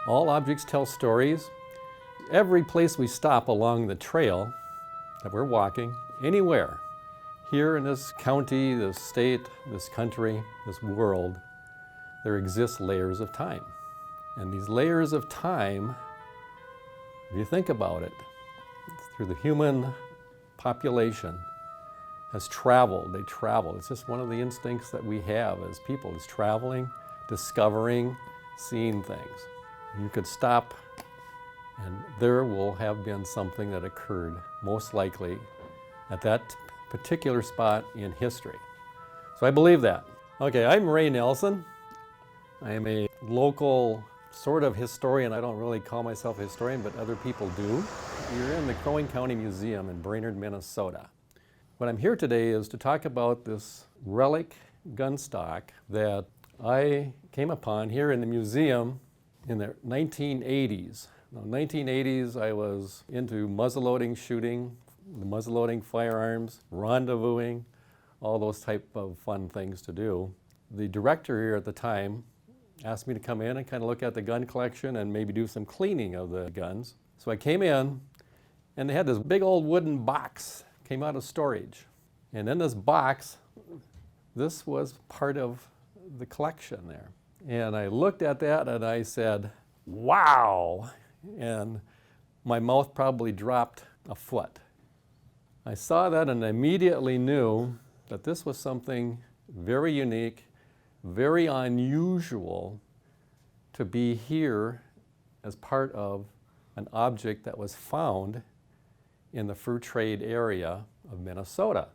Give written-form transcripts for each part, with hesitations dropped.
All objects tell stories. Every place we stop along the trail that we're walking, anywhere, here in this county, this state, this country, this world, there exist layers of time. And these layers of time, if you think about it, through the human population has traveled. They travel. It's just one of the instincts that we have as people, is traveling, discovering, seeing things. You could stop and there will have been something that occurred, most likely, at that particular spot in history. So I believe that. Okay, I'm Ray Nelson. I am a local sort of historian. I don't really call myself a historian, but other people do. We're in the Crow Wing County Museum in Brainerd, Minnesota. What I'm here today is to talk about this relic gun stock that I came upon here in the museum in the 1980s. In the 1980s, I was into muzzleloading shooting, muzzleloading firearms, rendezvousing, all those type of fun things to do. The director here at the time asked me to come in and kind of look at the gun collection and maybe do some cleaning of the guns. So I came in and they had this big old wooden box came out of storage. And in this box, this was part of the collection there. And I looked at that and I said, wow! And my mouth probably dropped a foot. I saw that and immediately knew that this was something very unique, very unusual to be here as part of an object that was found in the fur trade area of Minnesota.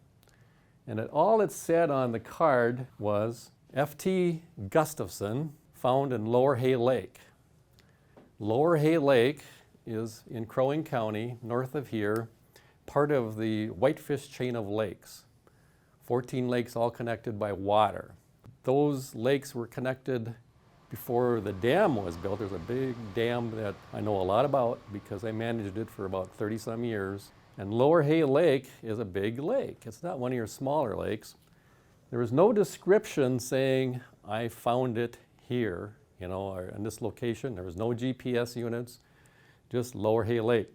And all it said on the card was F.T. Gustafson, found in Lower Hay Lake. Lower Hay Lake is in Crow Wing County, north of here, part of the Whitefish chain of lakes. 14 lakes all connected by water. Those lakes were connected before the dam was built. There's a big dam that I know a lot about because I managed it for about 30-some years. And Lower Hay Lake is a big lake. It's not one of your smaller lakes. There was no description saying, I found it here, or in this location. There was no GPS units, just Lower Hay Lake.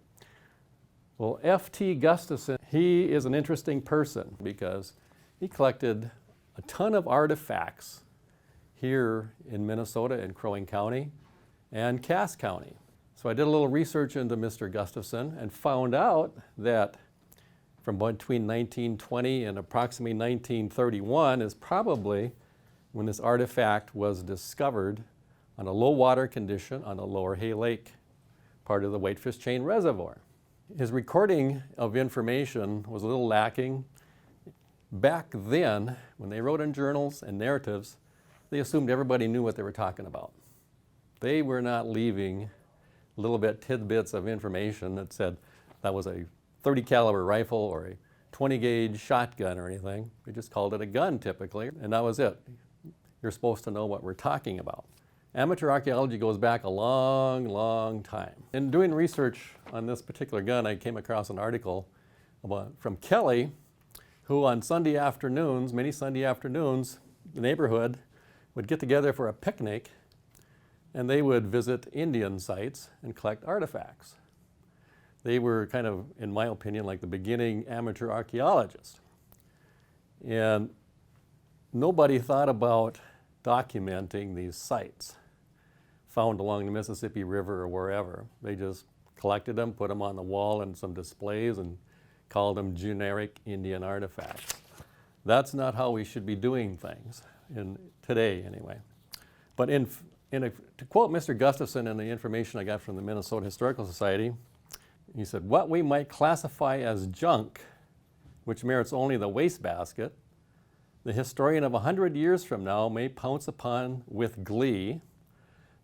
Well, F.T. Gustafson, he is an interesting person because he collected a ton of artifacts here in Minnesota in Crow Wing County and Cass County. So I did a little research into Mr. Gustafson and found out that from between 1920 and approximately 1931 is probably when this artifact was discovered on a low water condition on the Lower Hay Lake, part of the Whitefish Chain Reservoir. His recording of information was a little lacking. Back then, when they wrote in journals and narratives, they assumed everybody knew what they were talking about. They were not leaving little bit tidbits of information that said that was a 30 caliber rifle or a 20 gauge shotgun or anything. They just called it a gun typically, and that was it. You're supposed to know what we're talking about. Amateur archaeology goes back a long, long time. In doing research on this particular gun, I came across an article from Kelly, who on Sunday afternoons, many Sunday afternoons, the neighborhood would get together for a picnic and they would visit Indian sites and collect artifacts. They were kind of, in my opinion, like the beginning amateur archaeologists. And nobody thought about documenting these sites found along the Mississippi River or wherever. They just collected them, put them on the wall in some displays and called them generic Indian artifacts. That's not how we should be doing things, today anyway. But to quote Mr. Gustafson and the information I got from the Minnesota Historical Society, he said, what we might classify as junk, which merits only the wastebasket, the historian of 100 years from now may pounce upon with glee,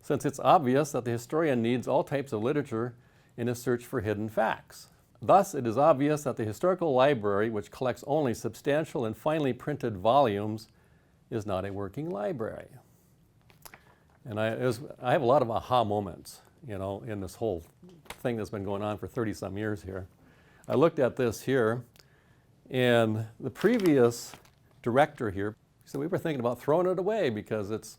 since it's obvious that the historian needs all types of literature in his search for hidden facts. Thus, it is obvious that the historical library, which collects only substantial and finely printed volumes, is not a working library. And I have a lot of aha moments, in this whole thing that's been going on for 30-some years here. I looked at this here, and the previous director here said we were thinking about throwing it away because it's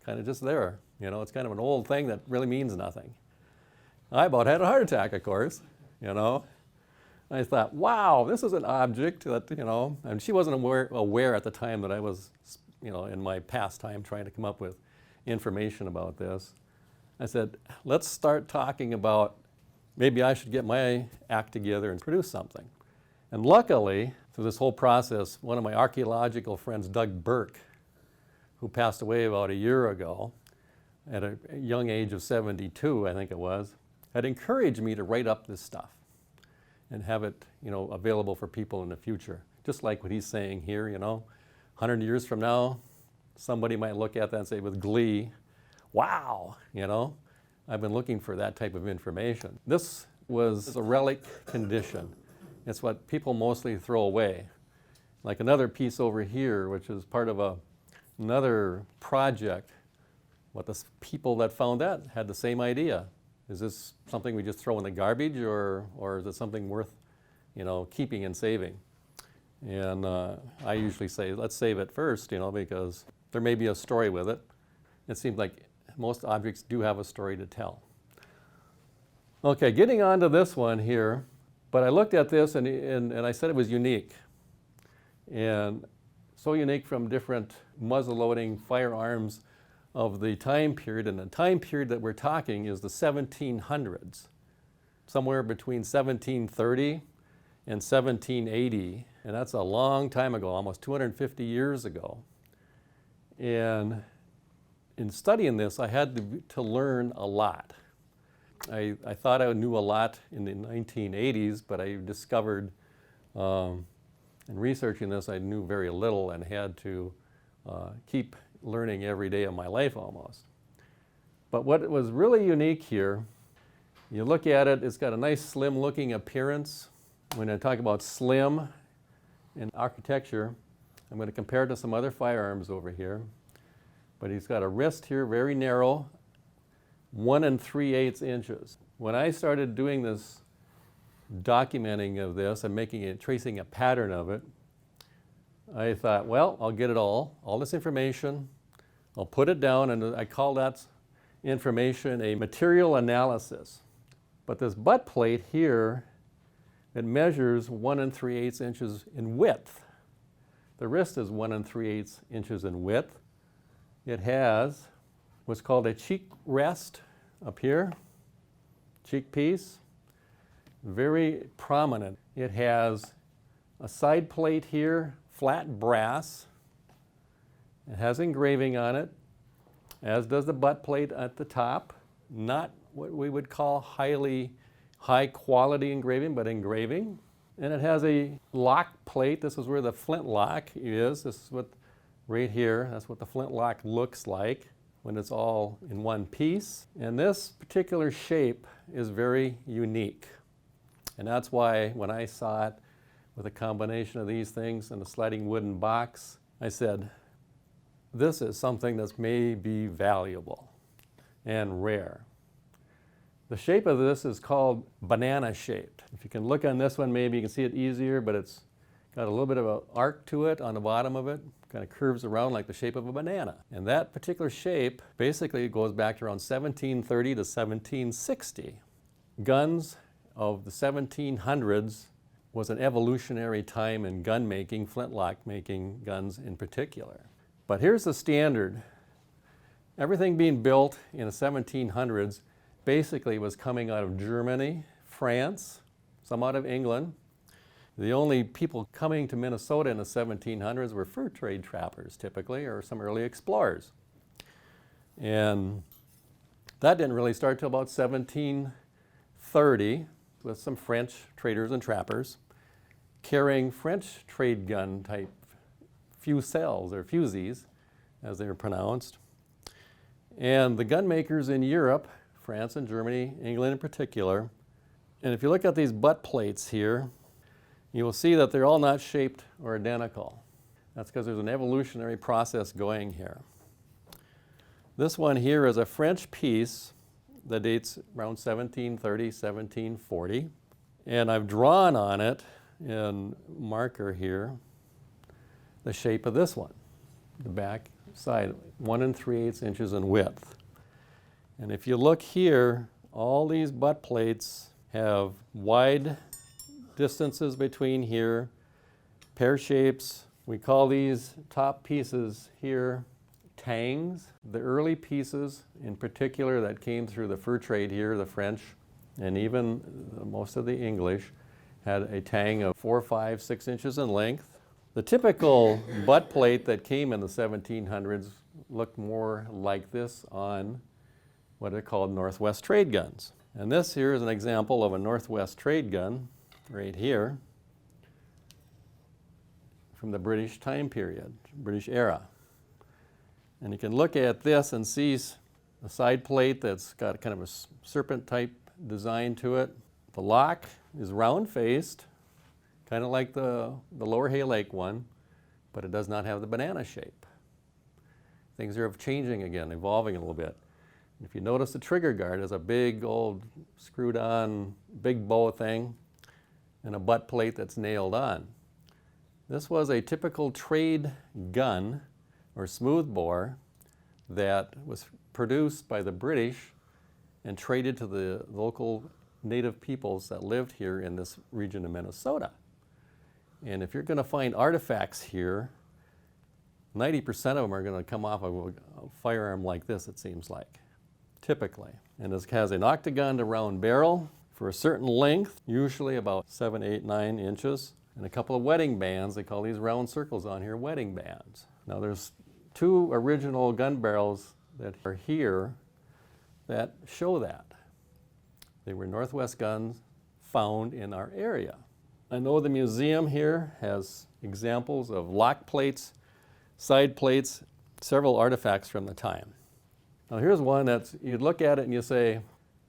kind of just there. You know, it's kind of an old thing that really means nothing. I about had a heart attack, of course, you know. I thought, wow, this is an object that, you know, and she wasn't aware at the time that I was, you know, in my pastime trying to come up with information about this. I said, let's start talking about maybe I should get my act together and produce something. And luckily, through this whole process, one of my archaeological friends, Doug Burke, who passed away about a year ago at a young age of 72, I think it was, had encouraged me to write up this stuff and have it, you know, available for people in the future. Just like what he's saying here, you know, 100 years from now, somebody might look at that and say with glee, wow, you know, I've been looking for that type of information. This was a relic condition. It's what people mostly throw away. Like another piece over here, which is part of another project. What the people that found that had the same idea. Is this something we just throw in the garbage, or is it something worth, you know, keeping and saving? And I usually say, let's save it first, you know, because there may be a story with it. It seems like most objects do have a story to tell. Okay, getting on to this one here, but I looked at this and I said it was unique. And so unique from different muzzle-loading firearms of the time period, and the time period that we're talking is the 1700s, somewhere between 1730 and 1780, and that's a long time ago, almost 250 years ago. And in studying this, I had to learn a lot. I thought I knew a lot in the 1980s, but I discovered in researching this, I knew very little and had to keep learning every day of my life almost. But what was really unique here, you look at it, it's got a nice slim looking appearance. When I talk about slim in architecture, I'm going to compare it to some other firearms over here. But he's got a wrist here, very narrow, 1 3/8 inches. When I started doing this documenting of this and tracing a pattern of it, I thought, well, I'll get it all this information, I'll put it down, and I call that information a material analysis. But this butt plate here, it measures 1 3/8 inches in width. The wrist is 1 3/8 inches in width. It has what's called a cheek rest up here, cheek piece, very prominent. It has a side plate here, flat brass. It has engraving on it, as does the butt plate at the top. Not what we would call high quality engraving, but engraving. And it has a lock plate. This is where the flintlock is. This is what, right here, that's what the flintlock looks like when it's all in one piece. And this particular shape is very unique. And that's why when I saw it with a combination of these things in a sliding wooden box, I said, this is something that's may be valuable and rare. The shape of this is called banana shaped. If you can look on this one, maybe you can see it easier, but it's got a little bit of an arc to it on the bottom of it, kind of curves around like the shape of a banana. And that particular shape basically goes back to around 1730 to 1760. Guns of the 1700s was an evolutionary time in gun making, flintlock making guns in particular. But here's the standard. Everything being built in the 1700s basically was coming out of Germany, France, some out of England. The only people coming to Minnesota in the 1700s were fur trade trappers typically, or some early explorers. And that didn't really start till about 1730 with some French traders and trappers carrying French trade gun type fusils, or fusees, as they are pronounced. And the gun makers in Europe, France and Germany, England in particular, and if you look at these butt plates here, you will see that they're all not shaped or identical. That's because there's an evolutionary process going here. This one here is a French piece that dates around 1730, 1740, and I've drawn on it in marker here the shape of this one, the back side, 1 3/8 inches in width. And if you look here, all these butt plates have wide distances between here, pear shapes. We call these top pieces here tangs. The early pieces, in particular, that came through the fur trade here, the French, and even most of the English, had a tang of 4, 5, 6 inches in length. The typical butt plate that came in the 1700s looked more like this on what are called Northwest trade guns. And this here is an example of a Northwest trade gun right here from the British time period, British era. And you can look at this and see a side plate that's got kind of a serpent type design to it. The lock is round faced, kind of like the Lower Hay Lake one, but it does not have the banana shape. Things are changing again, evolving a little bit. If you notice, the trigger guard is a big old screwed on big bow thing and a butt plate that's nailed on. This was a typical trade gun or smoothbore that was produced by the British and traded to the local native peoples that lived here in this region of Minnesota. And if you're going to find artifacts here, 90% of them are going to come off of a firearm like this, it seems like, typically. And this has an octagon to round barrel for a certain length, usually about 7, 8, 9 inches, and a couple of wedding bands. They call these round circles on here wedding bands. Now there's 2 original gun barrels that are here that show that. They were Northwest guns found in our area. I know the museum here has examples of lock plates, side plates, several artifacts from the time. Now here's one that's, you look at it and you say,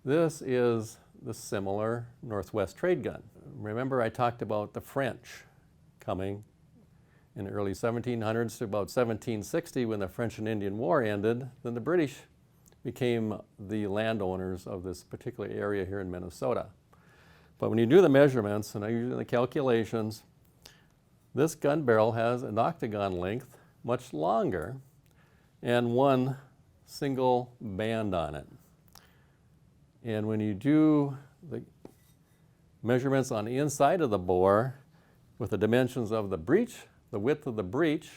this is the similar Northwest trade gun. Remember I talked about the French coming in the early 1700s to about 1760 when the French and Indian War ended. Then the British became the landowners of this particular area here in Minnesota. But when you do the measurements and I use the calculations, this gun barrel has an octagon length, much longer, and 1 single band on it. And when you do the measurements on the inside of the bore with the dimensions of the breech, the width of the breech,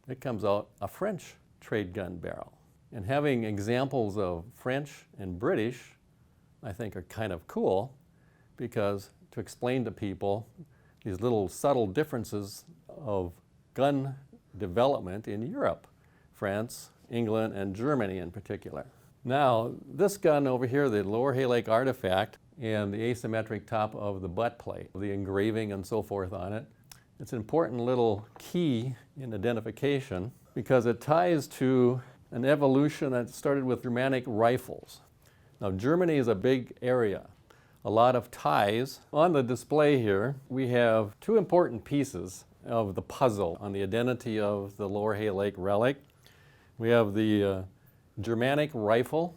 it comes out a French trade gun barrel. And having examples of French and British, I think, are kind of cool, because to explain to people these little subtle differences of gun development in Europe, France, England, and Germany in particular. Now, this gun over here, the Lower Hay Lake artifact, and the asymmetric top of the butt plate, the engraving and so forth on it, it's an important little key in identification because it ties to an evolution that started with Germanic rifles. Now, Germany is a big area, a lot of ties. On the display here, we have 2 important pieces of the puzzle on the identity of the Lower Hay Lake relic. We have the Germanic rifle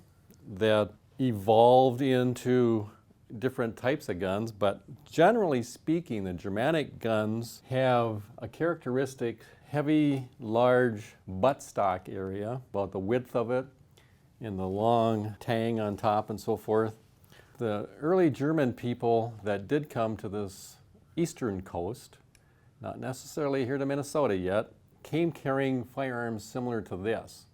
that evolved into different types of guns, but generally speaking, the Germanic guns have a characteristic heavy, large buttstock area, about the width of it, and the long tang on top and so forth. The early German people that did come to this eastern coast, not necessarily here to Minnesota yet, came carrying firearms similar to this.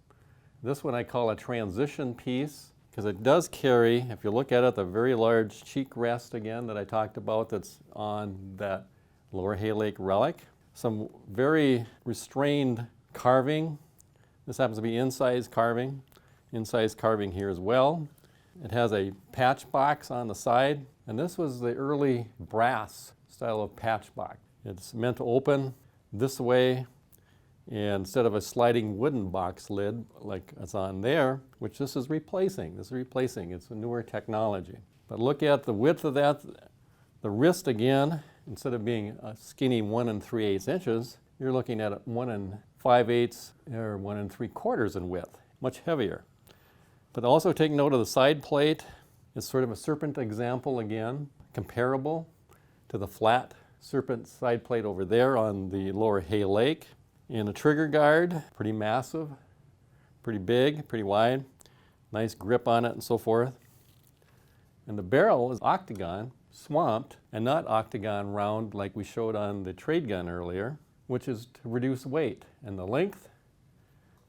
This one I call a transition piece, because it does carry, if you look at it, the very large cheek rest again that I talked about that's on that Lower Hay Lake relic. Some very restrained carving. This happens to be incised carving here as well. It has a patch box on the side, and this was the early brass style of patch box. It's meant to open this way, and instead of a sliding wooden box lid like it's on there, which this is replacing. It's a newer technology. But look at the width of that. The wrist again, instead of being a skinny 1 3/8 inches, you're looking at 1 5/8 or 1 3/4 in width, much heavier. But also take note of the side plate. It's sort of a serpent example again, comparable to the flat serpent side plate over there on the Lower Hay Lake. And a trigger guard, pretty massive, pretty big, pretty wide, nice grip on it and so forth. And the barrel is octagon, swamped, and not octagon round like we showed on the trade gun earlier, which is to reduce weight. And the length,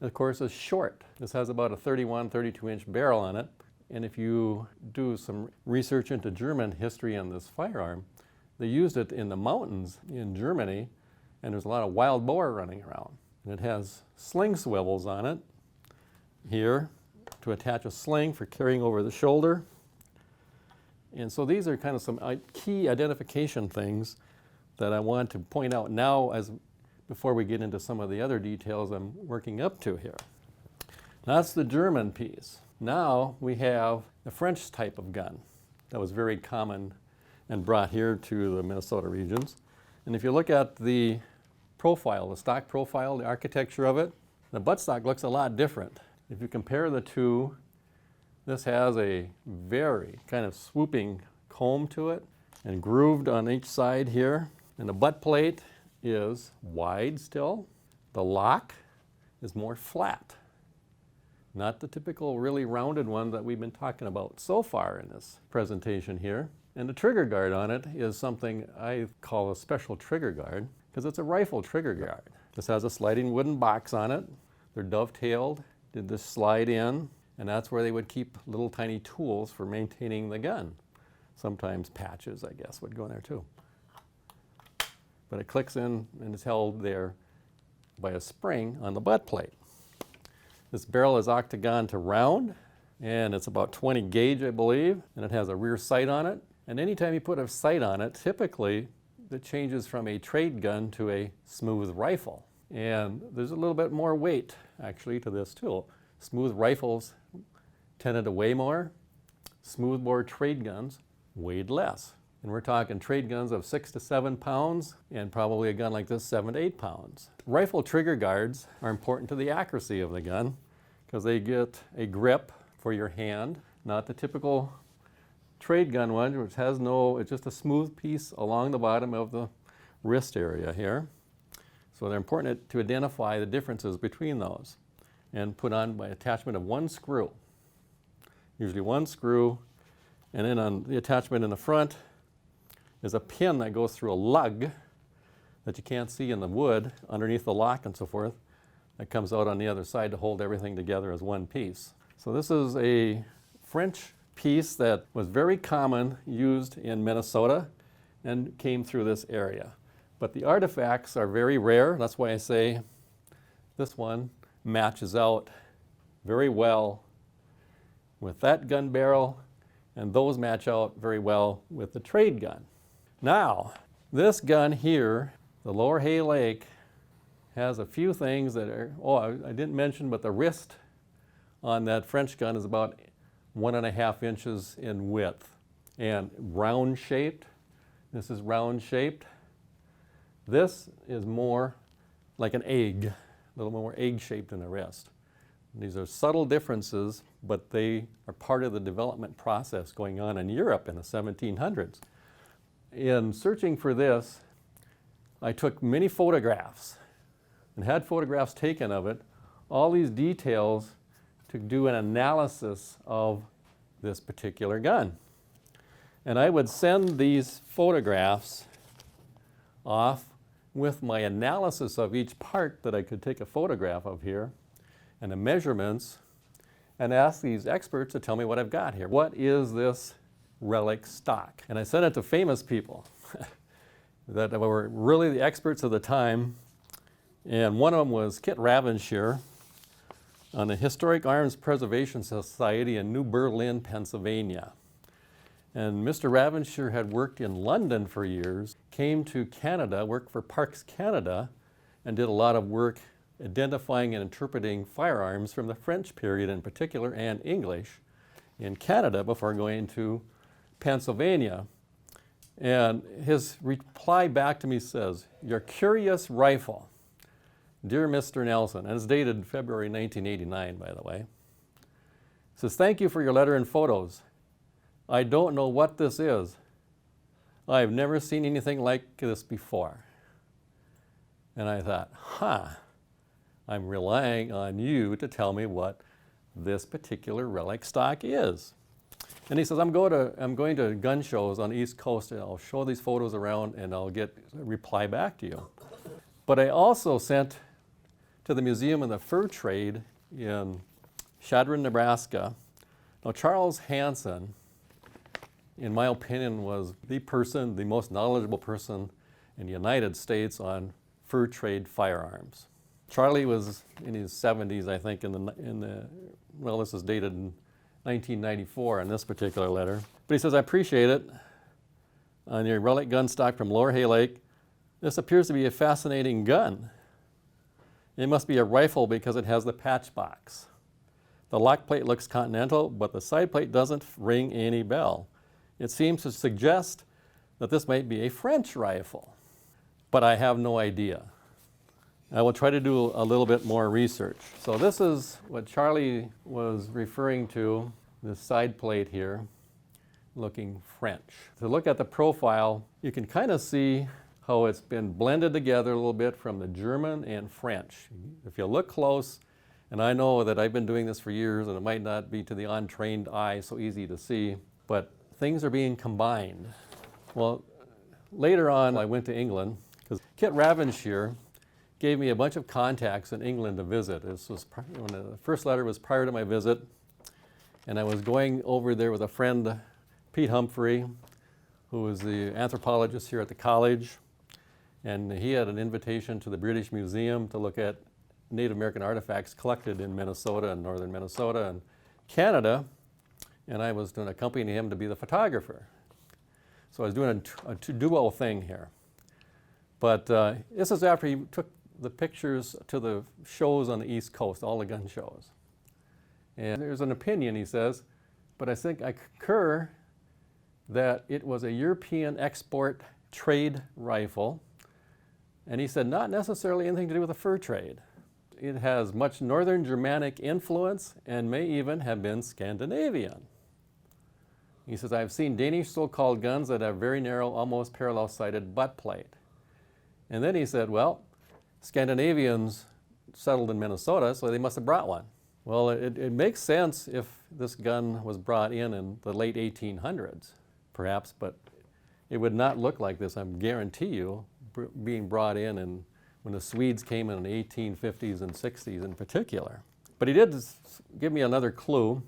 of course, is short. This has about a 31, 32-inch barrel on it. And if you do some research into German history on this firearm, they used it in the mountains in Germany, and there's a lot of wild boar running around. And it has sling swivels on it here to attach a sling for carrying over the shoulder. And so these are kind of some key identification things that I want to point out now before we get into some of the other details I'm working up to here. That's the German piece. Now we have the French type of gun that was very common and brought here to the Minnesota regions. And if you look at the profile, the stock profile, the architecture of it, the buttstock looks a lot different. If you compare the two, this has a very kind of swooping comb to it and grooved on each side here. And the butt plate is wide still. The lock is more flat. Not the typical really rounded one that we've been talking about so far in this presentation here. And the trigger guard on it is something I call a special trigger guard because it's a rifle trigger guard. This has a sliding wooden box on it. They're dovetailed, did this slide in, and that's where they would keep little tiny tools for maintaining the gun. Sometimes patches, I guess, would go in there too. But it clicks in and is held there by a spring on the butt plate. This barrel is octagon to round, and it's about 20 gauge, I believe, and it has a rear sight on it. And anytime you put a sight on it, typically it changes from a trade gun to a smooth rifle. And there's a little bit more weight, actually, to this tool. Smooth rifles tended to weigh more. Smoothbore trade guns weighed less. And we're talking trade guns of 6 to 7 pounds, and probably a gun like this 7 to 8 pounds. Rifle trigger guards are important to the accuracy of the gun because they get a grip for your hand, not the typical trade gun one, which has it's just a smooth piece along the bottom of the wrist area here. So they're important to identify the differences between those and put on by attachment of one screw. Usually one screw, and then on the attachment in the front is a pin that goes through a lug that you can't see in the wood underneath the lock and so forth that comes out on the other side to hold everything together as one piece. So this is a French piece that was very common, used in Minnesota, and came through this area. But the artifacts are very rare. That's why I say this one matches out very well with that gun barrel, and those match out very well with the trade gun. Now, this gun here, the Lower Hay Lake, has a few things that are, I didn't mention, but the wrist on that French gun is about 1.5 inches in width and round shaped. This is round shaped. This is more like an egg, a little more egg shaped in the wrist. These are subtle differences, but they are part of the development process going on in Europe in the 1700s. In searching for this, I took many photographs and had photographs taken of it, all these details to do an analysis of this particular gun. And I would send these photographs off with my analysis of each part that I could take a photograph of here and the measurements, and ask these experts to tell me what I've got here. What is this relic stock? And I sent it to famous people that were really the experts of the time. And one of them was Kit Ravensshire on the Historic Arms Preservation Society in New Berlin, Pennsylvania. And Mr. Ravensshire had worked in London for years, came to Canada, worked for Parks Canada, and did a lot of work identifying and interpreting firearms from the French period in particular and English in Canada before going to Pennsylvania. And his reply back to me says, "Your curious rifle, dear Mr. Nelson," and it's dated February 1989, by the way. Says, "Thank you for your letter and photos. I don't know what this is. I've never seen anything like this before." And I thought, I'm relying on you to tell me what this particular relic stock is. And he says, I'm going to gun shows on the East Coast, and I'll show these photos around, and I'll get a reply back to you. But I also sent to the Museum of the Fur Trade in Chadron, Nebraska. Now, Charles Hanson, in my opinion, was the most knowledgeable person in the United States on fur trade firearms. Charlie was in his 70s, I think, well, this is dated in 1994 in this particular letter. But he says, I appreciate it. On your relic gun stock from Lower Hay Lake, this appears to be a fascinating gun. It must be a rifle because it has the patch box. The lock plate looks continental, but the side plate doesn't ring any bell. It seems to suggest that this might be a French rifle, but I have no idea. I will try to do a little bit more research. So this is what Charlie was referring to, this side plate here, looking French. To look at the profile, you can kind of see how it's been blended together a little bit from the German and French. If you look close, and I know that I've been doing this for years and it might not be to the untrained eye so easy to see, but things are being combined. Well, later on I went to England because Kit Ravenshear gave me a bunch of contacts in England to visit. This was when the first letter was prior to my visit, and I was going over there with a friend, Pete Humphrey, who was the anthropologist here at the college, and he had an invitation to the British Museum to look at Native American artifacts collected in Minnesota and northern Minnesota and Canada, and I was going to accompany him to be the photographer. So I was doing a duo thing here. But this is after he took the pictures to the shows on the East Coast, all the gun shows. And there's an opinion, he says, but I think I concur that it was a European export trade rifle. And he said not necessarily anything to do with the fur trade. It has much northern Germanic influence and may even have been Scandinavian. He says, I've seen Danish so-called guns that have very narrow, almost parallel-sided butt plate. And then he said, well, Scandinavians settled in Minnesota, so they must have brought one. Well, it makes sense if this gun was brought in the late 1800s, perhaps, but it would not look like this, I guarantee you, being brought in when the Swedes came in the 1850s and 60s in particular. But he did give me another clue.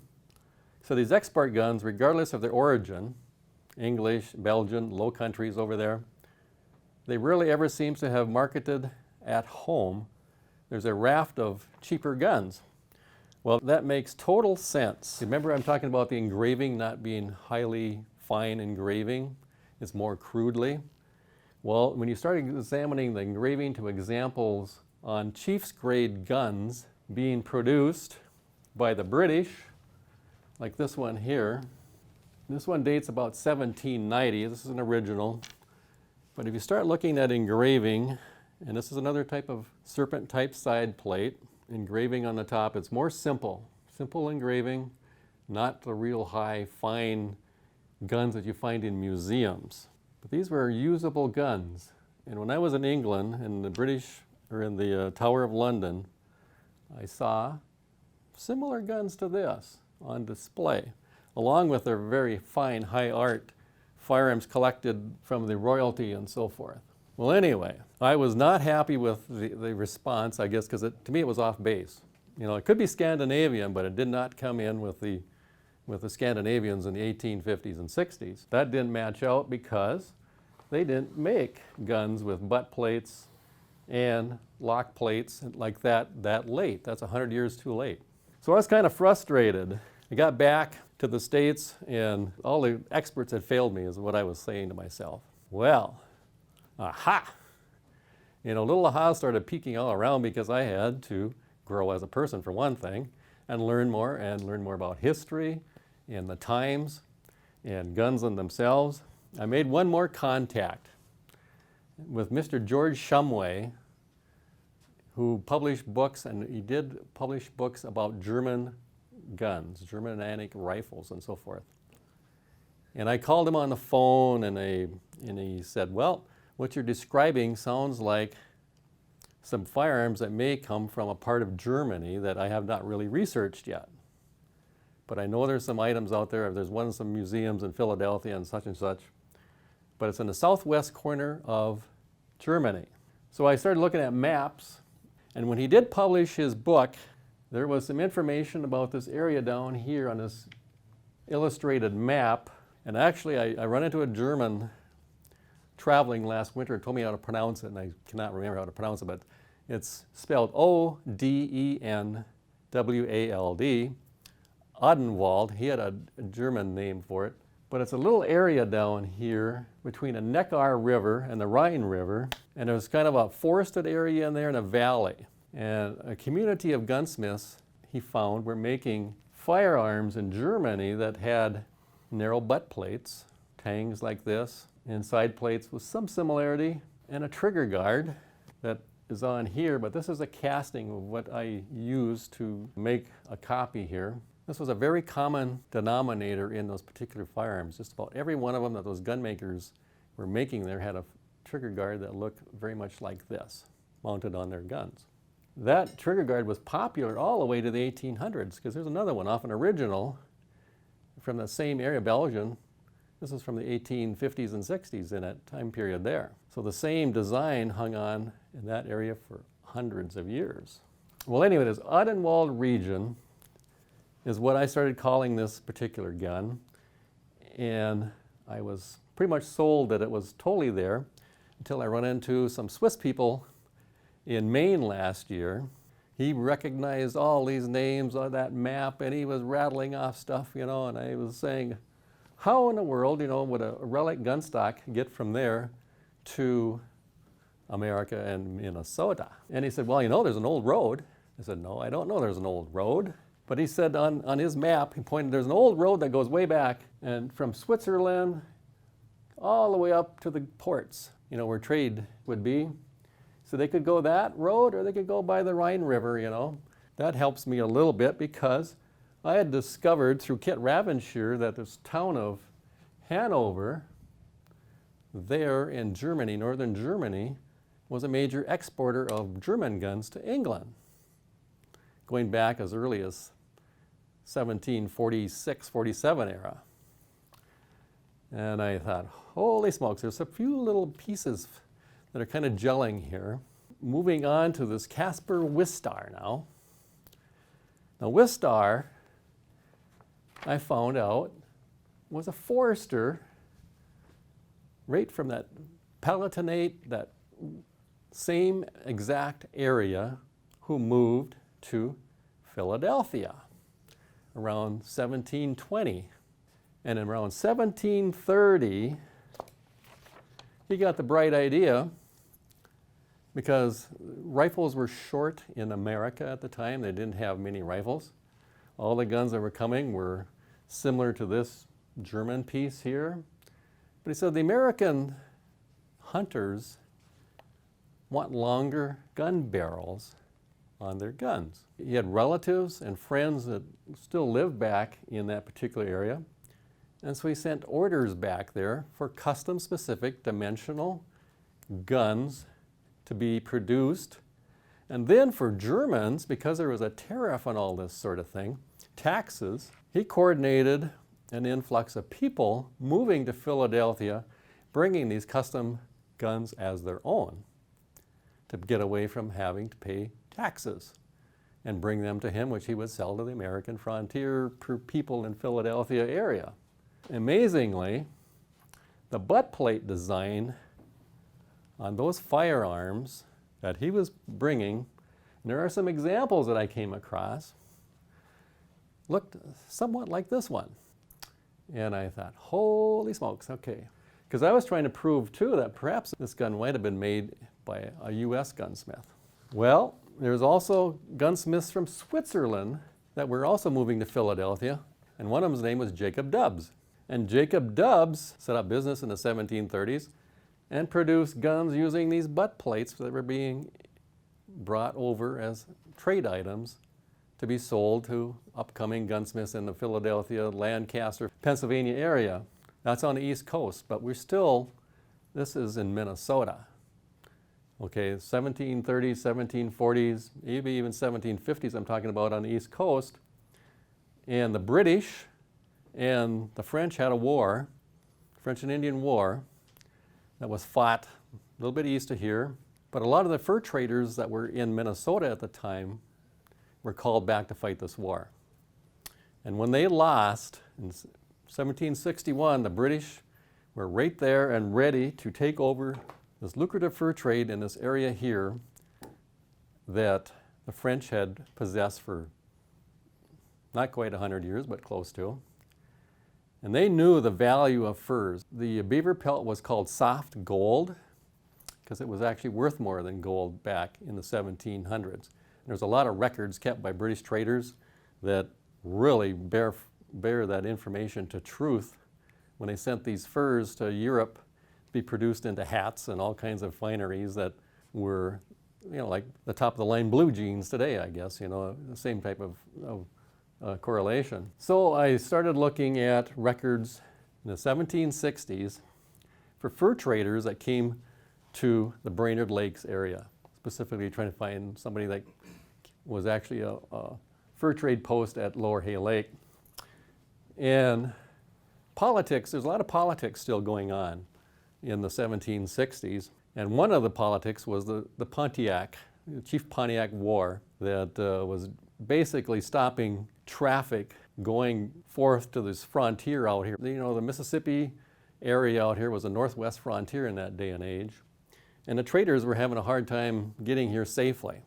So these export guns, regardless of their origin, English, Belgian, Low Countries over there, they rarely ever seem to have marketed at home. There's a raft of cheaper guns. Well, that makes total sense. Remember, I'm talking about the engraving not being highly fine engraving. It's more crudely. Well, when you start examining the engraving to examples on Chiefs grade guns being produced by the British, like this one here, this one dates about 1790. This is an original. But if you start looking at engraving, and this is another type of serpent type side plate, engraving on the top, it's more simple engraving, not the real high fine guns that you find in museums. But these were usable guns. And when I was in England, in the Tower of London, I saw similar guns to this on display, along with their very fine high art firearms collected from the royalty and so forth. Well, anyway, I was not happy with the response, I guess, because to me it was off base. You know, it could be Scandinavian, but it did not come in with the Scandinavians in the 1850s and 60s. That didn't match out because they didn't make guns with butt plates and lock plates like that late. That's 100 years too late. So I was kind of frustrated. I got back to the States and all the experts had failed me is what I was saying to myself. Well, aha! You know, little ahas started peeking all around because I had to grow as a person for one thing and learn more about history and the times and guns in themselves. I made one more contact with Mr. George Shumway, who published books, and he did publish books about German guns, Germanic rifles and so forth. And I called him on the phone and he said, well, what you're describing sounds like some firearms that may come from a part of Germany that I have not really researched yet. But I know there's some items out there. There's one in some museums in Philadelphia and such, but it's in the southwest corner of Germany. So I started looking at maps, and when he did publish his book, there was some information about this area down here on this illustrated map. And actually, I run into a German traveling last winter and told me how to pronounce it, and I cannot remember how to pronounce it, but it's spelled O-D-E-N-W-A-L-D. Odenwald. He had a German name for it, but it's a little area down here between the Neckar River and the Rhine River, and there's kind of a forested area in there and a valley. And a community of gunsmiths, he found, were making firearms in Germany that had narrow butt plates, tangs like this, and side plates with some similarity, and a trigger guard that is on here, but this is a casting of what I used to make a copy here. This was a very common denominator in those particular firearms. Just about every one of them that those gun makers were making there had a trigger guard that looked very much like this, mounted on their guns. That trigger guard was popular all the way to the 1800s, because there's another one off an original from the same area, Belgian. This is from the 1850s and 60s in that time period there. So the same design hung on in that area for hundreds of years. Well, anyway, this Odenwald region is what I started calling this particular gun. And I was pretty much sold that it was totally there until I run into some Swiss people in Maine last year. He recognized all these names on that map, and he was rattling off stuff, and I was saying, how in the world, would a Relic gun stock get from there to America and Minnesota? And he said, well, there's an old road. I said, no, I don't know there's an old road. But he said on his map, he pointed, there's an old road that goes way back, and from Switzerland all the way up to the ports, where trade would be. So they could go that road, or they could go by the Rhine River, That helps me a little bit, because I had discovered through Kit Ravenshear that this town of Hanover, there in Germany, northern Germany, was a major exporter of German guns to England, going back as early as 1746, 47 era. And I thought, holy smokes, there's a few little pieces that are kind of gelling here. Moving on to this Caspar Wistar now. Now Wistar, I found out, was a forester right from that Palatinate, that same exact area, who moved to Philadelphia around 1720. And around 1730, he got the bright idea, because rifles were short in America at the time. They didn't have many rifles. All the guns that were coming were similar to this German piece here. But he said the American hunters want longer gun barrels on their guns. He had relatives and friends that still lived back in that particular area. And so he sent orders back there for custom specific dimensional guns to be produced. And then for Germans, because there was a tariff on all this sort of thing, taxes, he coordinated an influx of people moving to Philadelphia, bringing these custom guns as their own to get away from having to pay taxes, and bring them to him, which he would sell to the American frontier people in Philadelphia area. Amazingly, the butt plate design on those firearms that he was bringing, and there are some examples that I came across, looked somewhat like this one. And I thought, holy smokes, okay. Because I was trying to prove too that perhaps this gun might have been made by a US gunsmith. Well, there's also gunsmiths from Switzerland that were also moving to Philadelphia, and one of them's name was Jacob Dubs. And Jacob Dubs set up business in the 1730s and produced guns using these butt plates that were being brought over as trade items to be sold to upcoming gunsmiths in the Philadelphia, Lancaster, Pennsylvania area. That's on the East Coast, but this is in Minnesota. Okay, 1730s, 1740s, maybe even 1750s I'm talking about on the East Coast. And the British and the French had a war, French and Indian War, that was fought a little bit east of here. But a lot of the fur traders that were in Minnesota at the time were called back to fight this war. And when they lost in 1761, the British were right there and ready to take over this lucrative fur trade in this area here that the French had possessed for not quite 100 years, but close to. And they knew the value of furs. The beaver pelt was called soft gold because it was actually worth more than gold back in the 1700s. There's a lot of records kept by British traders that really bear that information to truth when they sent these furs to Europe to be produced into hats and all kinds of fineries that were, like the top of the line blue jeans today, I guess, the same type of correlation. So I started looking at records in the 1760s for fur traders that came to the Brainerd Lakes area, specifically trying to find somebody that was actually a fur trade post at Lower Hay Lake. And politics, there's a lot of politics still going on in the 1760s. And one of the politics was the Pontiac, the Chief Pontiac War that was basically stopping traffic going forth to this frontier out here. The Mississippi area out here was the northwest frontier in that day and age. And the traders were having a hard time getting here safely.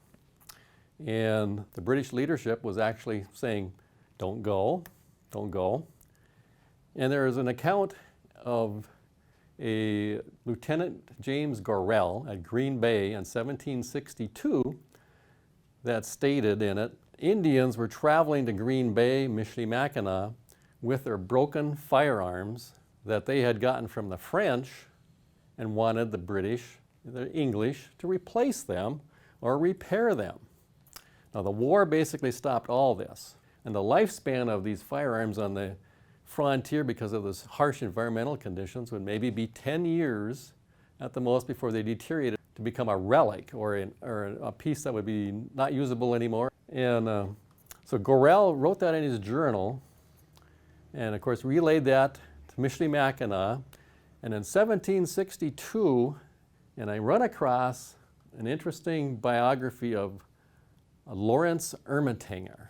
And the British leadership was actually saying, don't go, don't go. And there is an account of a Lieutenant James Gorrell at Green Bay in 1762 that stated in it, Indians were traveling to Green Bay, Michilimackinac, with their broken firearms that they had gotten from the French and wanted the British, the English, to replace them or repair them. Now the war basically stopped all this, and the lifespan of these firearms on the frontier because of this harsh environmental conditions would maybe be 10 years at the most before they deteriorated to become a relic or a piece that would be not usable anymore. And so Gorrell wrote that in his journal and of course relayed that to Michilimackinac. And in 1762, and I run across an interesting biography of Lawrence Ermatinger.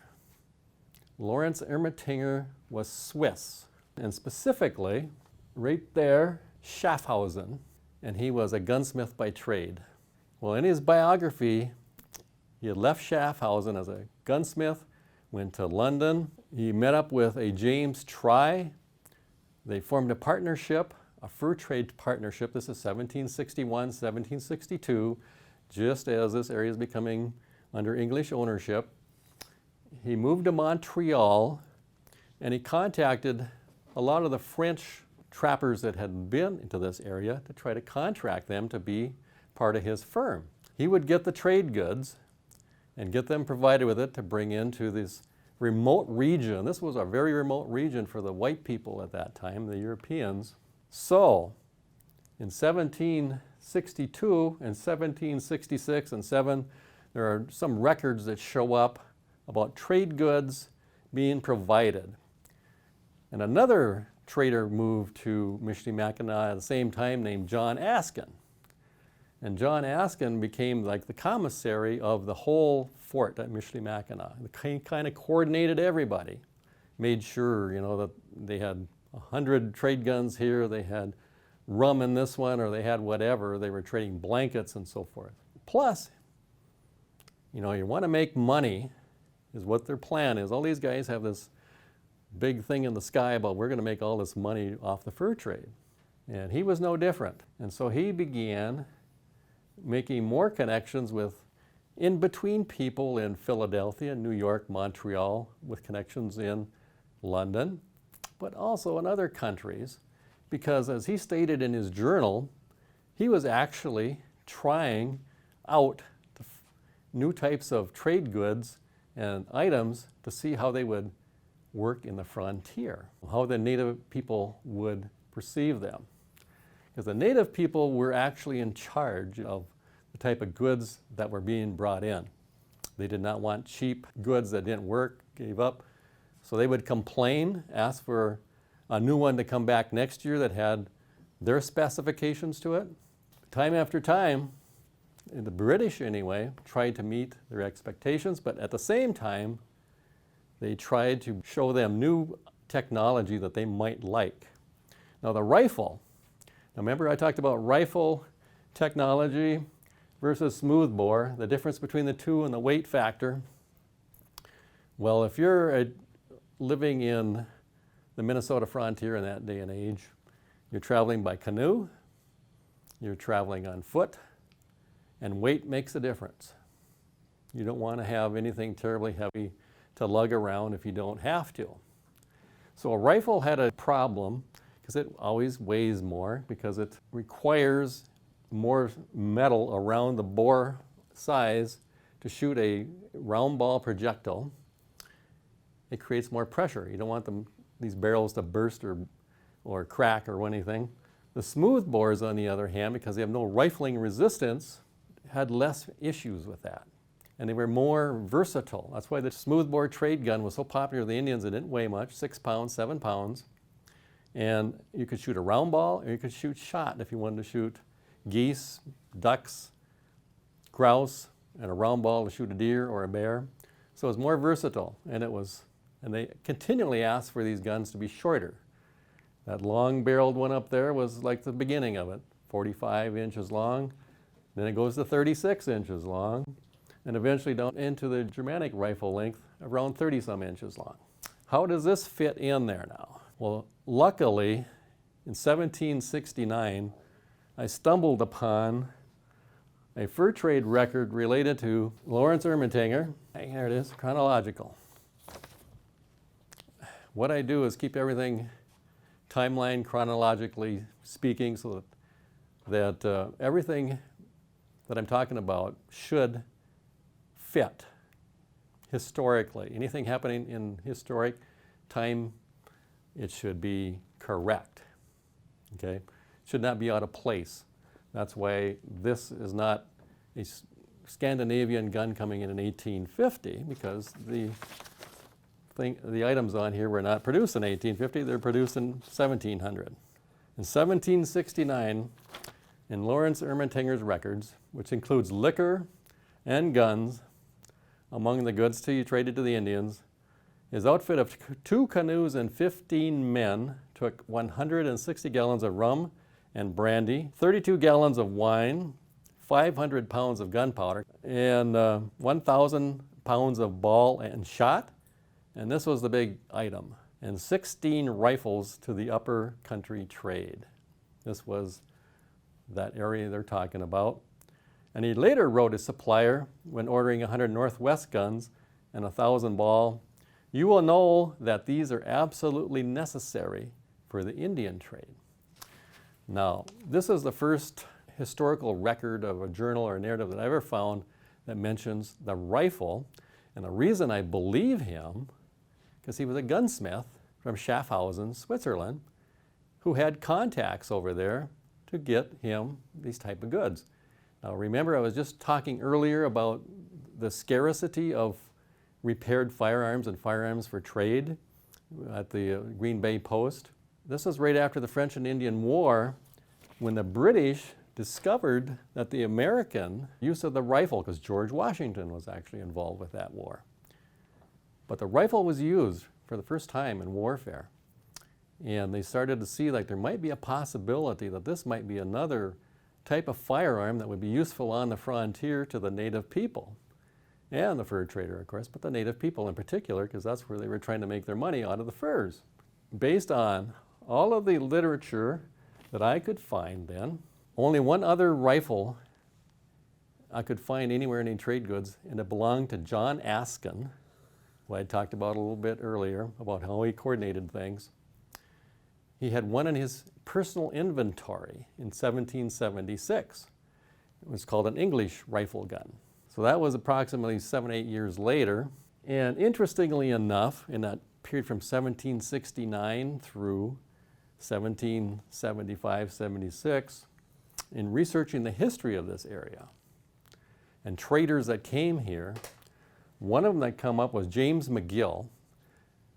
Lawrence Ermatinger was Swiss, and specifically, right there, Schaffhausen, and he was a gunsmith by trade. Well, in his biography, he had left Schaffhausen as a gunsmith, went to London. He met up with a James Try. They formed a partnership, a fur trade partnership. This is 1761, 1762, just as this area is becoming under English ownership. He moved to Montreal and he contacted a lot of the French trappers that had been into this area to try to contract them to be part of his firm. He would get the trade goods and get them provided with it to bring into this remote region. This was a very remote region for the white people at that time, the Europeans. So in 1762 and 1766 and 7, there are some records that show up about trade goods being provided. And another trader moved to Michilimackinac at the same time named John Askin. And John Askin became like the commissary of the whole fort at Michilimackinac. He kind of coordinated everybody, made sure, that they had 100 trade guns here, they had rum in this one, or they had whatever. They were trading blankets and so forth. Plus, you want to make money is what their plan is. All these guys have this big thing in the sky about we're going to make all this money off the fur trade. And he was no different. And so he began making more connections with in-between people in Philadelphia, New York, Montreal, with connections in London, but also in other countries, because as he stated in his journal, he was actually trying out new types of trade goods and items to see how they would work in the frontier, how the native people would perceive them. Because the native people were actually in charge of the type of goods that were being brought in. They did not want cheap goods that didn't work, gave up. So they would complain, ask for a new one to come back next year that had their specifications to it. Time after time, the British anyway, tried to meet their expectations, but at the same time, they tried to show them new technology that they might like. Now the rifle, now remember I talked about rifle technology versus smoothbore, the difference between the two and the weight factor. Well, if you're living in the Minnesota frontier in that day and age, you're traveling by canoe, you're traveling on foot, and weight makes a difference. You don't want to have anything terribly heavy to lug around if you don't have to. So a rifle had a problem because it always weighs more, because it requires more metal around the bore size to shoot a round ball projectile. It creates more pressure. You don't want these barrels to burst or crack or anything. The smooth bores, on the other hand, because they have no rifling resistance, had less issues with that. And they were more versatile. That's why the smoothbore trade gun was so popular with the Indians. It didn't weigh much, 6 pounds, 7 pounds. And you could shoot a round ball, or you could shoot shot if you wanted to shoot geese, ducks, grouse, and a round ball to shoot a deer or a bear. So it was more versatile, and they continually asked for these guns to be shorter. That long-barreled one up there was like the beginning of it, 45 inches long. Then it goes to 36 inches long, and eventually down into the Germanic rifle length, around 30-some inches long. How does this fit in there now? Well, luckily, in 1769, I stumbled upon a fur trade record related to Lawrence Ermatinger. Hey, there it is, chronological. What I do is keep everything timeline chronologically speaking, so that everything that I'm talking about should fit historically. Anything happening in historic time, it should be correct. Okay? Should not be out of place. That's why this is not a Scandinavian gun coming in 1850, because the items on here were not produced in 1850, they're produced in 1700. In 1769, in Lawrence Ermatinger's records, which includes liquor and guns among the goods traded to the Indians, his outfit of 2 canoes and 15 men took 160 gallons of rum and brandy, 32 gallons of wine, 500 pounds of gunpowder, and 1,000 pounds of ball and shot. And this was the big item, and 16 rifles to the upper country trade. This was that area they're talking about. And he later wrote his supplier, when ordering 100 Northwest guns and 1,000 ball, "You will know that these are absolutely necessary for the Indian trade." Now, this is the first historical record of a journal or narrative that I ever found that mentions the rifle. And the reason I believe him, because he was a gunsmith from Schaffhausen, Switzerland, who had contacts over there to get him these type of goods. Now remember, I was just talking earlier about the scarcity of repaired firearms and firearms for trade at the Green Bay Post. This was right after the French and Indian War, when the British discovered that the American use of the rifle, because George Washington was actually involved with that war. But the rifle was used for the first time in warfare. And they started to see like there might be a possibility that this might be another type of firearm that would be useful on the frontier to the native people. And the fur trader, of course, but the native people in particular, because that's where they were trying to make their money out of the furs. Based on all of the literature that I could find then, only one other rifle I could find anywhere in any trade goods, and it belonged to John Askin, who I talked about a little bit earlier, about how he coordinated things. He had one in his personal inventory in 1776. It was called an English rifle gun. So that was approximately 7 or 8 years later. And interestingly enough, in that period from 1769 through 1775, 76, in researching the history of this area, and traders that came here. One of them that come up was James McGill.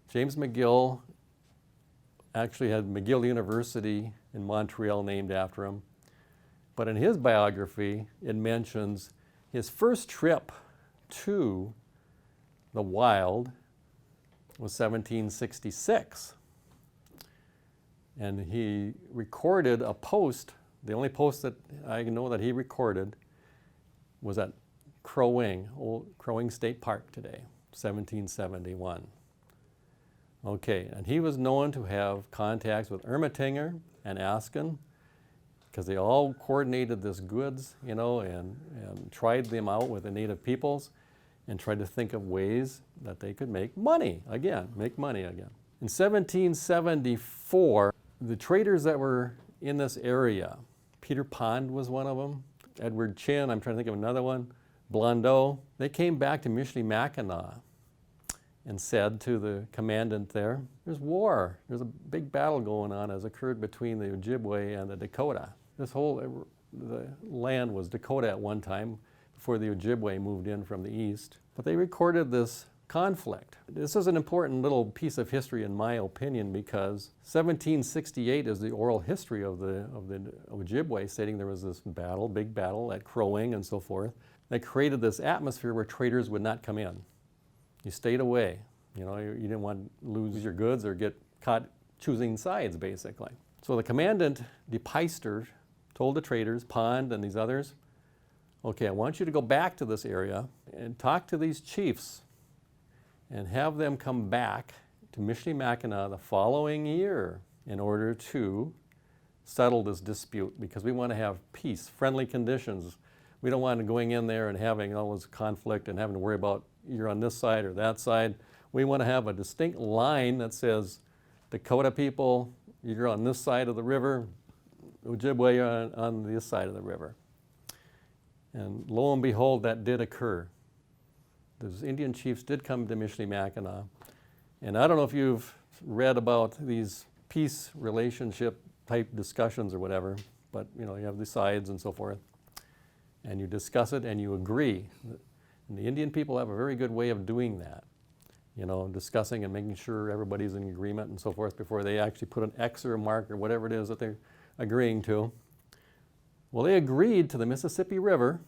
James McGill actually had McGill University in Montreal named after him. But in his biography, it mentions his first trip to the wild was 1766. And he recorded a post. The only post that I know that he recorded was at Crow Wing, Old Crow Wing State Park today, 1771. Okay, and he was known to have contacts with Ermatinger and Askin, because they all coordinated this goods, you know, and tried them out with the native peoples and tried to think of ways that they could make money again. In 1774, the traders that were in this area, Peter Pond was one of them, Edward Chin, I'm trying to think of another one, Blondeau, they came back to Michilimackinac and said to the commandant there, there's war, there's a big battle going on as occurred between the Ojibwe and the Dakota. The land was Dakota at one time before the Ojibwe moved in from the east. But they recorded this conflict. This is an important little piece of history in my opinion, because 1768 is the oral history of the Ojibwe, stating there was this battle, big battle at Crow Wing and so forth, that created this atmosphere where traders would not come in. You stayed away. You know, you didn't want to lose your goods or get caught choosing sides, basically. So the commandant, De Peyster, told the traders, Pond and these others, okay, I want you to go back to this area and talk to these chiefs and have them come back to Michilimackinac the following year in order to settle this dispute, because we want to have peace, friendly conditions. We don't want to going in there and having all this conflict and having to worry about you're on this side or that side. We want to have a distinct line that says Dakota people, you're on this side of the river, Ojibwe on this side of the river. And lo and behold, that did occur. Those Indian chiefs did come to Michilimackinac. And I don't know if you've read about these peace relationship type discussions or whatever, but you know, you have the sides and so forth. And you discuss it and you agree. And the Indian people have a very good way of doing that. You know, discussing and making sure everybody's in agreement and so forth before they actually put an X or a mark or whatever it is that they're agreeing to. Well, they agreed to the Mississippi River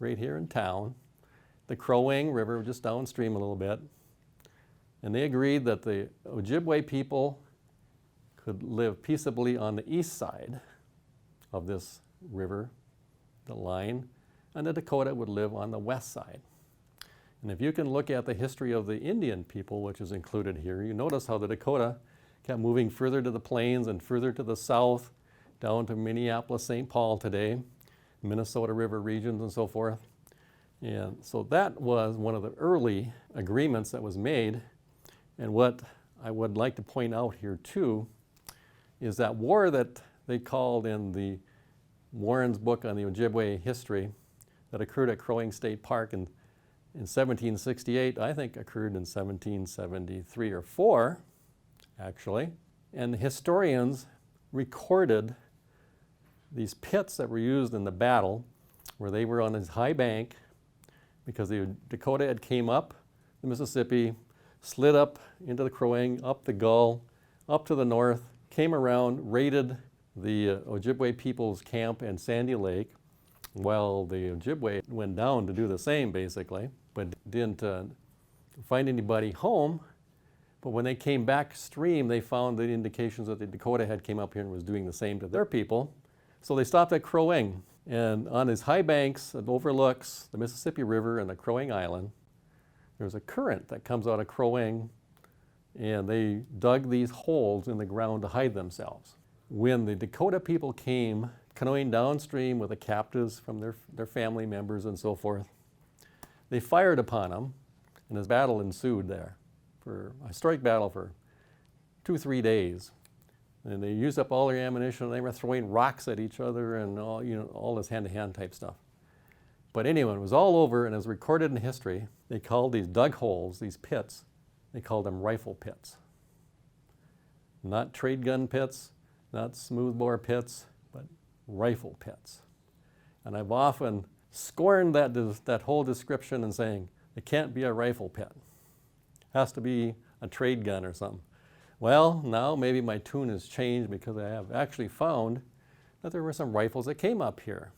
right here in town, the Crow Wing River just downstream a little bit, and they agreed that the Ojibwe people could live peaceably on the east side of this river, the line, and the Dakota would live on the west side. And if you can look at the history of the Indian people, which is included here, you notice how the Dakota kept moving further to the plains and further to the south, down to Minneapolis, St. Paul today, Minnesota River regions and so forth. And so that was one of the early agreements that was made. And what I would like to point out here too is that war that they called in the Warren's book on the Ojibwe history that occurred at Crow Wing State Park in 1768, I think occurred in 1773 or 4, actually. And the historians recorded these pits that were used in the battle, where they were on this high bank, because the Dakota had came up the Mississippi, slid up into the Crow Wing, up the Gull, up to the north, came around, raided the Ojibwe people's camp in Sandy Lake, while the Ojibwe went down to do the same, basically, but didn't find anybody home. But when they came back stream, they found the indications that the Dakota had came up here and was doing the same to their people. So they stopped at Crow Wing, and on his high banks that overlooks the Mississippi River and the Crow Wing Island, there's a current that comes out of Crow Wing, and they dug these holes in the ground to hide themselves. When the Dakota people came canoeing downstream with the captives from their family members and so forth, they fired upon them, and this battle ensued there, for a strike battle for 2-3 days. And they used up all their ammunition, and they were throwing rocks at each other and all, you know, all this hand-to-hand type stuff. But anyway, it was all over, and as recorded in history, they called these dug holes, these pits, they called them rifle pits. Not trade gun pits, not smoothbore pits, but rifle pits. And I've often scorned that whole description and saying, it can't be a rifle pit. It has to be a trade gun or something. Well, now maybe my tune has changed because I have actually found that there were some rifles that came up here.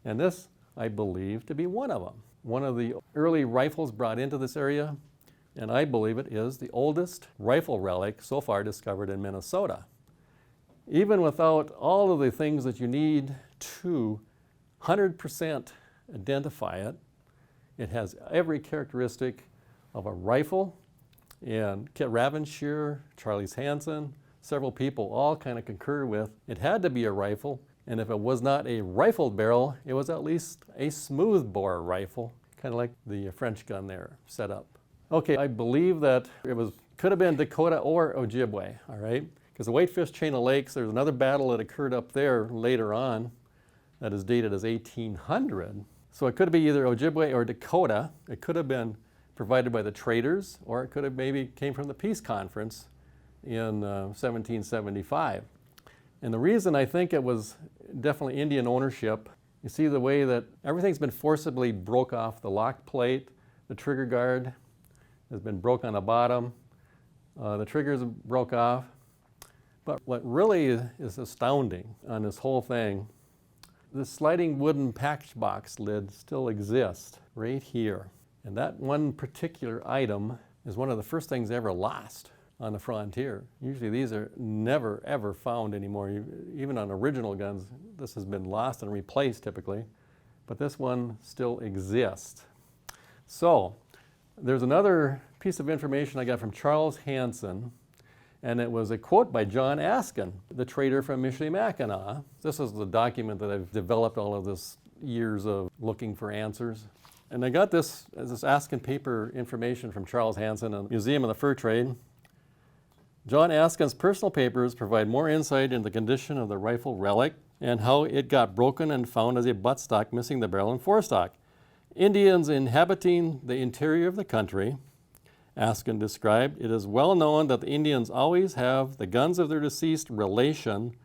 And this, I believe, to be one of them. One of the early rifles brought into this area, and I believe it is the oldest rifle relic so far discovered in Minnesota. Even without all of the things that you need to 100% identify it, it has every characteristic of a rifle, and Kit Ravenshear, Charlie Hansen, several people all kind of concur with it had to be a rifle, and if it was not a rifled barrel, it was at least a smooth bore rifle, kind of like the French gun there set up. Okay, I believe that could have been Dakota or Ojibwe, all right? Because the Whitefish Chain of Lakes, there's another battle that occurred up there later on that is dated as 1800. So it could be either Ojibwe or Dakota. It could have been provided by the traders, or it could have maybe came from the peace conference in 1775. And the reason I think it was definitely Indian ownership, you see the way that everything's been forcibly broke off the lock plate, the trigger guard has been broke on the bottom, the triggers broke off. But what really is astounding on this whole thing, this sliding wooden package box lid still exists right here. And that one particular item is one of the first things ever lost on the frontier. Usually these are never ever found anymore. Even on original guns, this has been lost and replaced typically. But this one still exists. So there's another piece of information I got from Charles Hansen, and it was a quote by John Askin, the trader from Michilimackinac. This is the document that I've developed all of this years of looking for answers. And I got this Askin paper information from Charles Hansen and Museum of the Fur Trade. John Askin's personal papers provide more insight into the condition of the rifle relic and how it got broken and found as a buttstock missing the barrel and forestock. Indians inhabiting the interior of the country, Askin described, it is well known that the Indians always have the guns of their deceased relation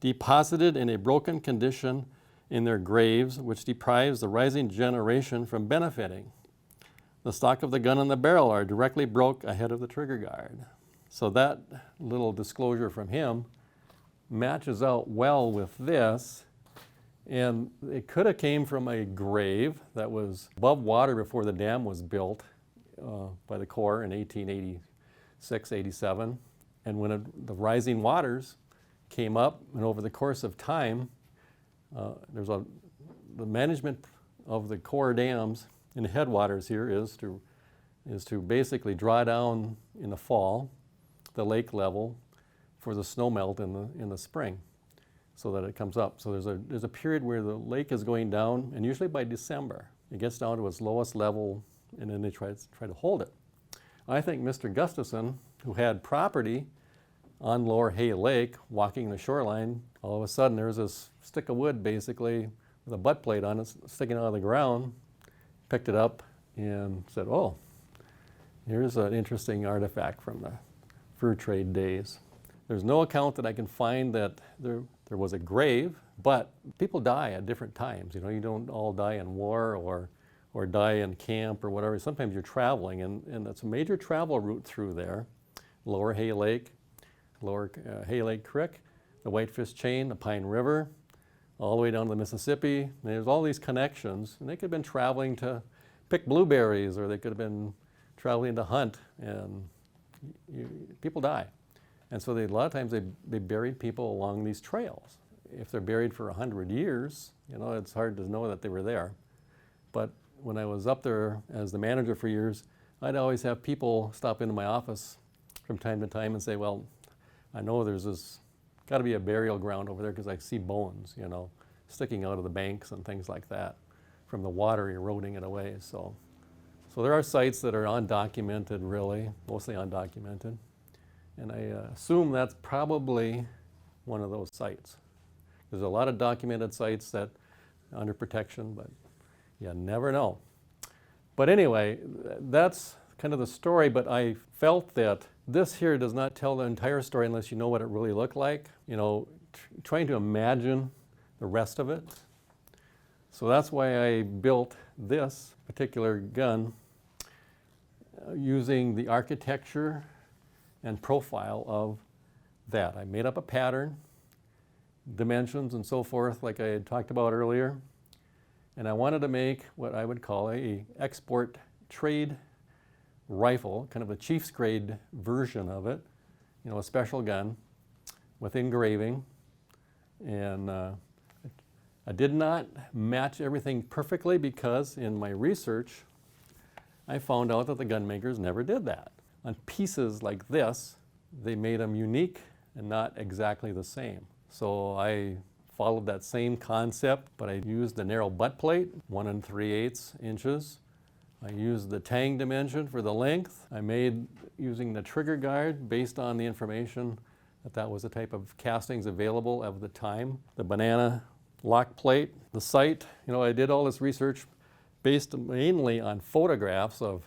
deposited in a broken condition in their graves, which deprives the rising generation from benefiting. The stock of the gun and the barrel are directly broke ahead of the trigger guard. So that little disclosure from him matches out well with this, and it could have came from a grave that was above water before the dam was built by the Corps in 1886, 87. And when the rising waters came up, and over the course of time, the management of the Corps dams in the headwaters here is to basically draw down in the fall the lake level for the snow melt in the spring, so that it comes up. So there's a period where the lake is going down, and usually by December it gets down to its lowest level, and then they try to hold it. I think Mr. Gustafson, who had property on Lower Hay Lake, walking the shoreline, all of a sudden there's this stick of wood basically with a butt plate on it sticking out of the ground, picked it up and said, oh, here's an interesting artifact from the fur trade days. There's no account that I can find that there was a grave, but people die at different times. You know, you don't all die in war or die in camp or whatever. Sometimes you're traveling, and that's a major travel route through there. Lower Hay Lake, Lower Hay Lake Creek, the Whitefish Chain, the Pine River, all the way down to the Mississippi. And there's all these connections, and they could have been traveling to pick blueberries, or they could have been traveling to hunt, and people die. And so a lot of times they buried people along these trails. If they're buried for 100 years, you know, it's hard to know that they were there. But when I was up there as the manager for years, I'd always have people stop into my office from time to time and say, well, I know there's got to be a burial ground over there because I see bones, you know, sticking out of the banks and things like that from the water eroding it away. So there are sites that are undocumented, really, mostly undocumented. And I assume that's probably one of those sites. There's a lot of documented sites that are under protection, but you never know. But anyway, that's kind of the story, but I felt that this here does not tell the entire story unless you know what it really looked like. You know, trying to imagine the rest of it. So that's why I built this particular gun using the architecture and profile of that. I made up a pattern, dimensions and so forth, like I had talked about earlier. And I wanted to make what I would call a export trade rifle, kind of a Chief's grade version of it, you know, a special gun with engraving. And I did not match everything perfectly because in my research, I found out that the gun makers never did that. On pieces like this, they made them unique and not exactly the same. So I followed that same concept, but I used the narrow butt plate, 1 3/8 inches. I used the tang dimension for the length. I made using the trigger guard based on the information that was the type of castings available at the time. The banana lock plate, the sight, you know, I did all this research based mainly on photographs of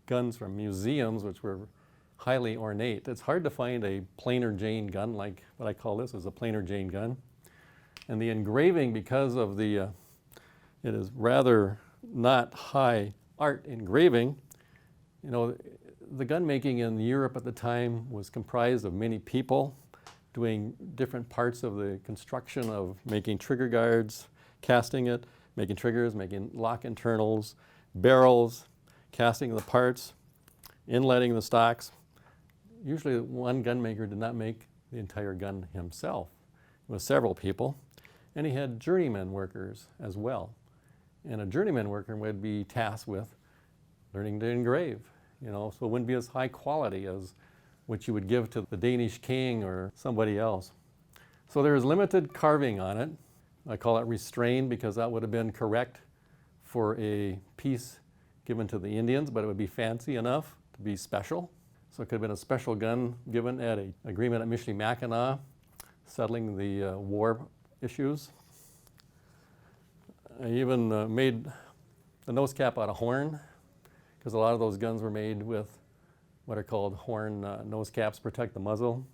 guns from museums, which were highly ornate. It's hard to find a plainer Jane gun, like what I call this is a plainer Jane gun. And the engraving, because of the, it is rather not high art engraving, you know, the gun making in Europe at the time was comprised of many people doing different parts of the construction of making trigger guards, casting it, making triggers, making lock internals, barrels, casting the parts, inletting the stocks. Usually one gun maker did not make the entire gun himself. It was several people. And he had journeyman workers as well. And a journeyman worker would be tasked with learning to engrave, you know, so it wouldn't be as high quality as what you would give to the Danish king or somebody else. So there is limited carving on it. I call it restrained because that would have been correct for a piece given to the Indians, but it would be fancy enough to be special. So it could have been a special gun given at an agreement at Michilimackinac, settling the war issues. I even made the nose cap out of horn, because a lot of those guns were made with what are called horn nose caps to protect the muzzle.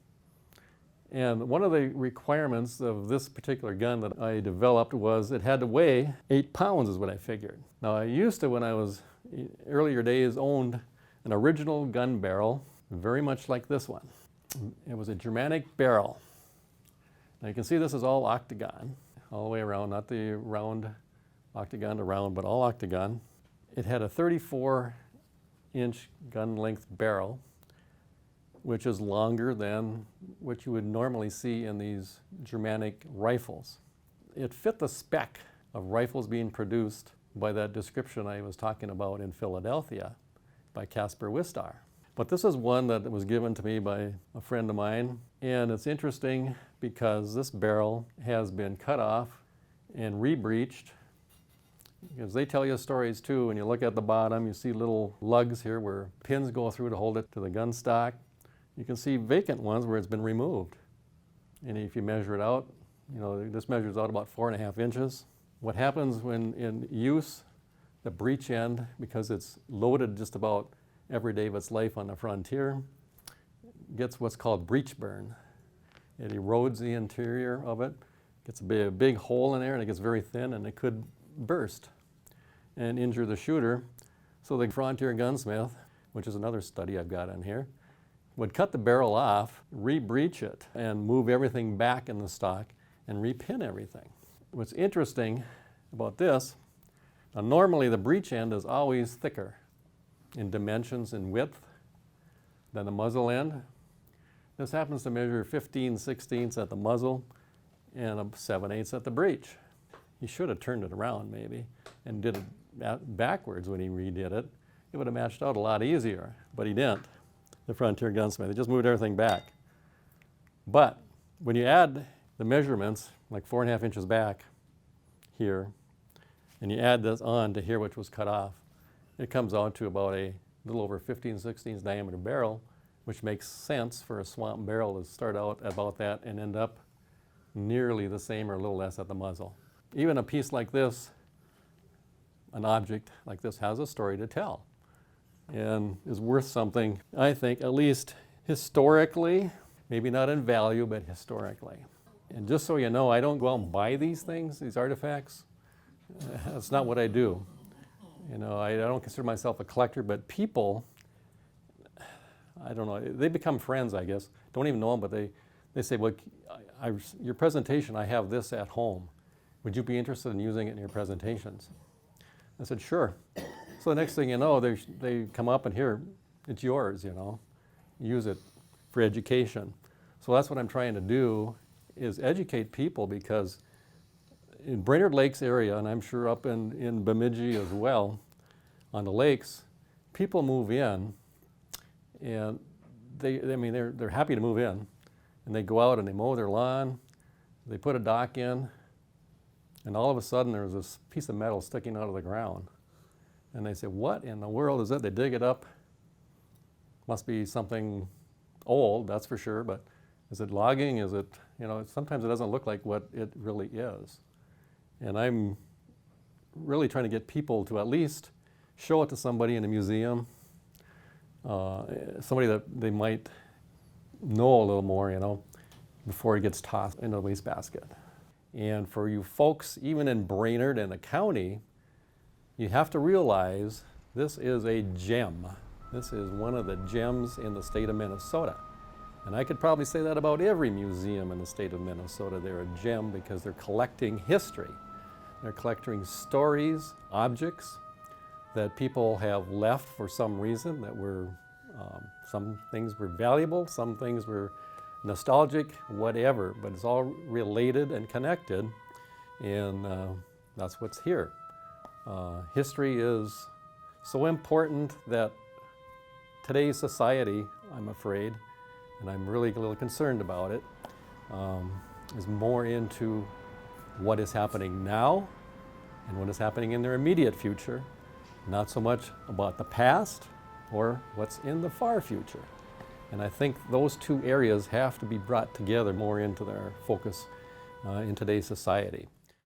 And one of the requirements of this particular gun that I developed was it had to weigh 8 pounds is what I figured. Now I used to, when I was earlier days, owned an original gun barrel, very much like this one. It was a Germanic barrel. Now you can see this is all octagon, all the way around, not the round octagon to round, but all octagon. It had a 34-inch gun length barrel, which is longer than what you would normally see in these Germanic rifles. It fit the spec of rifles being produced by that description I was talking about in Philadelphia by Caspar Wistar. But this is one that was given to me by a friend of mine, and it's interesting because this barrel has been cut off and rebreached, because they tell you stories too. When you look at the bottom, you see little lugs here where pins go through to hold it to the gun stock. You can see vacant ones where it's been removed. And if you measure it out, you know, this measures out about 4.5 inches. What happens when in use, the breech end, because it's loaded just about every day of its life on the frontier, gets what's called breech burn. It erodes the interior of it, gets a big hole in there, and it gets very thin, and it could burst and injure the shooter. So the frontier gunsmith, which is another study I've got on here, would cut the barrel off, re-breech it, and move everything back in the stock and repin everything. What's interesting about this, now normally the breech end is always thicker in dimensions and width than the muzzle end. This happens to measure 15/16 at the muzzle and 7/8 at the breech. He should have turned it around maybe and did it backwards when he redid it. It would have matched out a lot easier, but he didn't. The frontier gunsmith, he just moved everything back. But when you add the measurements, like 4.5 inches back here, and you add this on to here, which was cut off, it comes out to about a little over 15/16 diameter barrel, which makes sense for a swamp barrel to start out about that and end up nearly the same or a little less at the muzzle. Even a piece like this, an object like this, has a story to tell and is worth something, I think, at least historically, maybe not in value, but historically. And just so you know, I don't go out and buy these things, these artifacts. That's not what I do. You know, I don't consider myself a collector, but people, I don't know, they become friends, I guess. Don't even know them, but they say, well, your presentation, I have this at home. Would you be interested in using it in your presentations? I said, sure. So the next thing you know, they come up and here, it's yours, you know. Use it for education. So that's what I'm trying to do, is educate people, because in Brainerd Lakes area, and I'm sure up in Bemidji as well, on the lakes, people move in, and they're happy to move in, and they go out and they mow their lawn, they put a dock in, and all of a sudden there's this piece of metal sticking out of the ground. And they say, what in the world is it? They dig it up. Must be something old, that's for sure, but is it logging? Is it, you know, sometimes it doesn't look like what it really is. And I'm really trying to get people to at least show it to somebody in a museum, somebody that they might know a little more, you know, before it gets tossed into the wastebasket. And for you folks, even in Brainerd and the county, you have to realize this is a gem. This is one of the gems in the state of Minnesota. And I could probably say that about every museum in the state of Minnesota. They're a gem because they're collecting history. They're collecting stories, objects that people have left for some reason, that were, some things were valuable, some things were nostalgic, whatever, but it's all related and connected, and that's what's here. History is so important that today's society, I'm afraid, and I'm really a little concerned about it, is more into what is happening now and what is happening in their immediate future, not so much about the past or what's in the far future. And I think those two areas have to be brought together more into their focus in today's society.